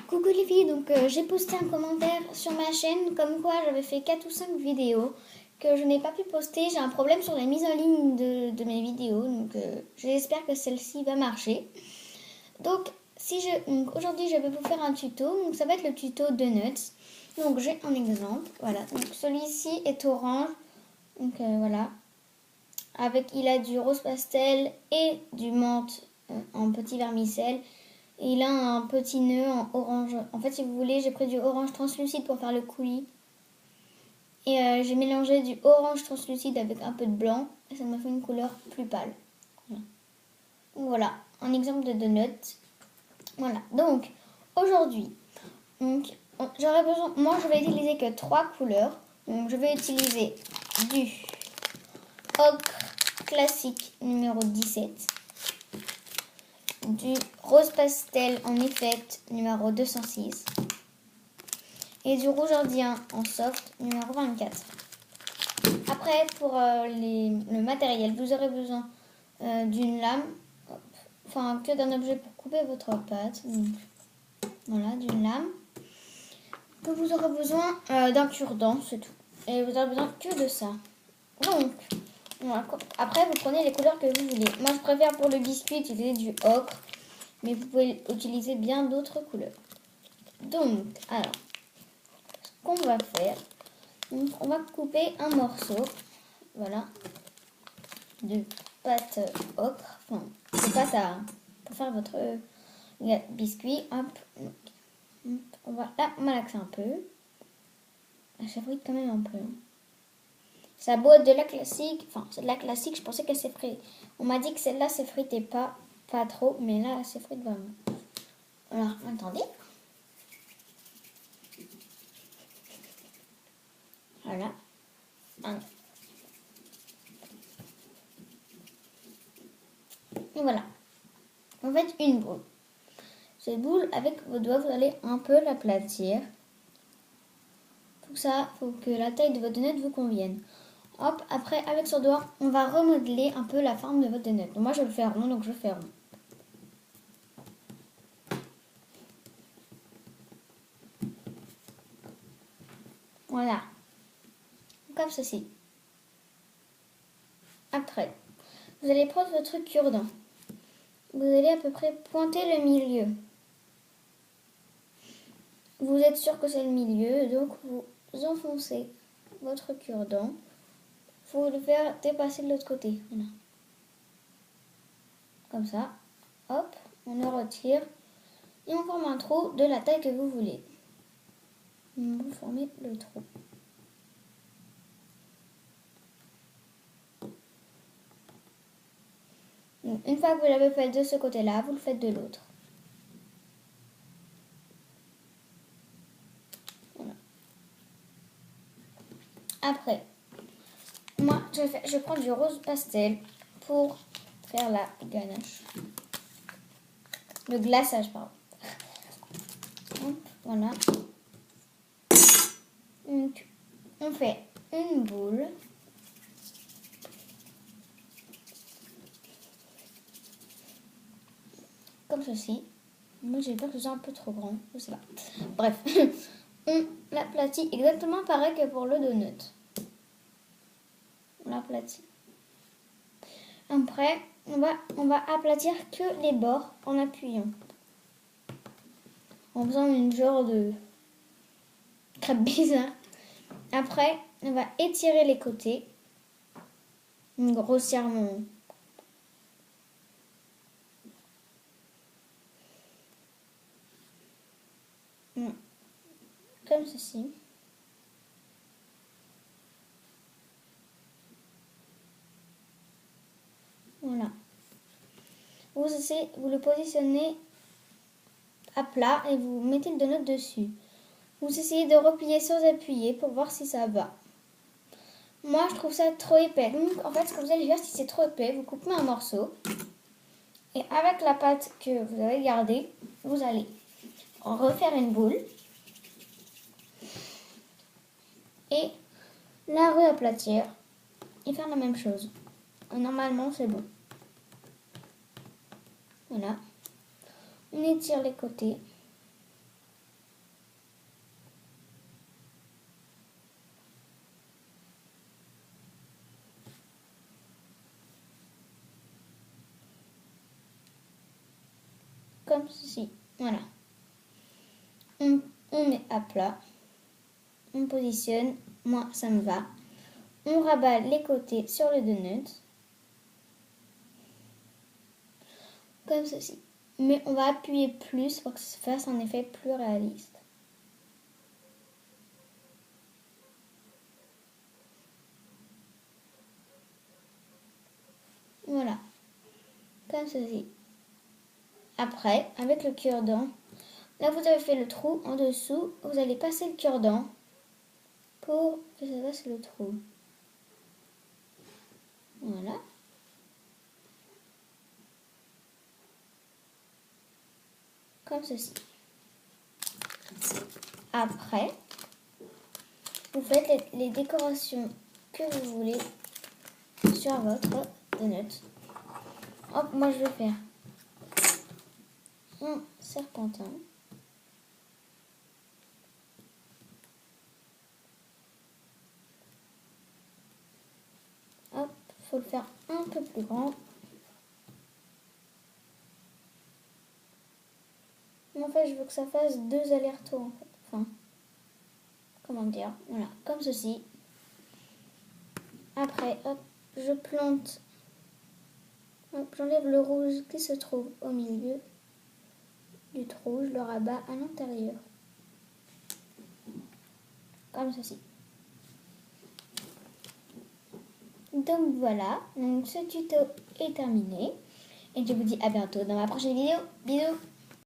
Coucou les filles, donc j'ai posté un commentaire sur ma chaîne comme quoi j'avais fait 4 ou 5 vidéos que je n'ai pas pu poster. J'ai un problème sur la mise en ligne de mes vidéos, donc j'espère que celle-ci va marcher. Donc, aujourd'hui je vais vous faire un tuto, donc ça va être le tuto Donuts. Donc j'ai un exemple, voilà, donc celui-ci est orange, donc voilà, il a du rose pastel et du menthe en petit vermicelle. Et il a un petit nœud en orange. En fait, si vous voulez, j'ai pris du orange translucide pour faire le coulis. Et j'ai mélangé du orange translucide avec un peu de blanc. Et ça m'a fait une couleur plus pâle. Voilà. Donc voilà, un exemple de donut. Voilà, donc aujourd'hui, j'aurais besoin. Moi, je vais utiliser que 3 couleurs. Donc je vais utiliser du ocre classique numéro 17. Du rose pastel en effect numéro 206 et du rouge indien en soft numéro 24. Après, pour le matériel, vous aurez besoin d'une lame, enfin que d'un objet pour couper votre pâte. Donc, voilà, d'une lame. Que vous aurez besoin d'un cure-dent, c'est tout. Et vous aurez besoin que de ça. Donc, voilà. Après, vous prenez les couleurs que vous voulez. Moi, je préfère pour le biscuit utiliser du ocre. Mais vous pouvez utiliser bien d'autres couleurs. Donc, alors, ce qu'on va faire, on va couper un morceau, voilà, de pâte ocre, enfin, de pâte pour faire votre biscuit. Hop, on va malaxer un peu. Ça frite quand même un peu. Ça doit être de la classique, enfin, c'est de la classique, je pensais qu'elle s'effritait. On m'a dit que celle-là s'effritait pas trop, mais là, elle s'effrite vraiment. Alors, attendez. Voilà. Et voilà. En fait, une boule. Cette boule, avec vos doigts, vous allez un peu l'aplatir. Faut que la taille de votre donut vous convienne. Hop, après, avec ce doigt, on va remodeler un peu la forme de votre donut. Donc, moi, je le fais rond, donc je fais rond. Voilà. Comme ceci. Après, vous allez prendre votre cure-dent. Vous allez à peu près pointer le milieu. Vous êtes sûr que c'est le milieu, donc vous enfoncez votre cure-dent. Il faut le faire dépasser de l'autre côté. Voilà. Comme ça. Hop, on le retire. Et on forme un trou de la taille que vous voulez. Vous formez le trou. Une fois que vous l'avez fait de ce côté-là, vous le faites de l'autre. Voilà. Après, moi, je prends du rose pastel pour faire la ganache. Le glaçage, pardon. Hop, voilà. Donc, on fait une boule. Comme ceci. Moi, j'ai peur que ce soit un peu trop grand. Je sais pas. Bref. On l'aplatit exactement pareil que pour le donut. On l'aplatit. Après, on va aplatir que les bords en appuyant. En faisant une genre de crêpe bizarre. Après, on va étirer les côtés. Grossièrement. Comme ceci. Voilà. Vous le positionnez à plat et vous mettez le donut dessus. Vous essayez de replier sans appuyer pour voir si ça va. Moi, je trouve ça trop épais. Donc, en fait, ce que vous allez faire, si c'est trop épais, vous coupez un morceau. Et avec la pâte que vous avez gardée, vous allez refaire une boule. Et la réaplatir. Et faire la même chose. Normalement, c'est bon. Voilà. On étire les côtés. ceci. Voilà. On met à plat. On positionne. Moi, ça me va. On rabat les côtés sur le donut. Comme ceci. Mais on va appuyer plus pour que ça fasse un effet plus réaliste. Voilà. Comme ceci. Après, avec le cure-dent, là vous avez fait le trou en dessous, vous allez passer le cure-dent pour que ça fasse le trou. Voilà. Comme ceci. Après, vous faites les décorations que vous voulez sur votre donut. Hop, moi je vais faire un serpentin. Hop, faut le faire un peu plus grand. Mais en fait, je veux que ça fasse 2 allers-retours en fait. Enfin, comment dire, voilà, comme ceci. Après, hop, je plante. Hop, j'enlève le rouge qui se trouve au milieu du trou, je le rabats à l'intérieur. Comme ceci. Donc voilà, donc ce tuto est terminé. Et je vous dis à bientôt dans ma prochaine vidéo. Bisous!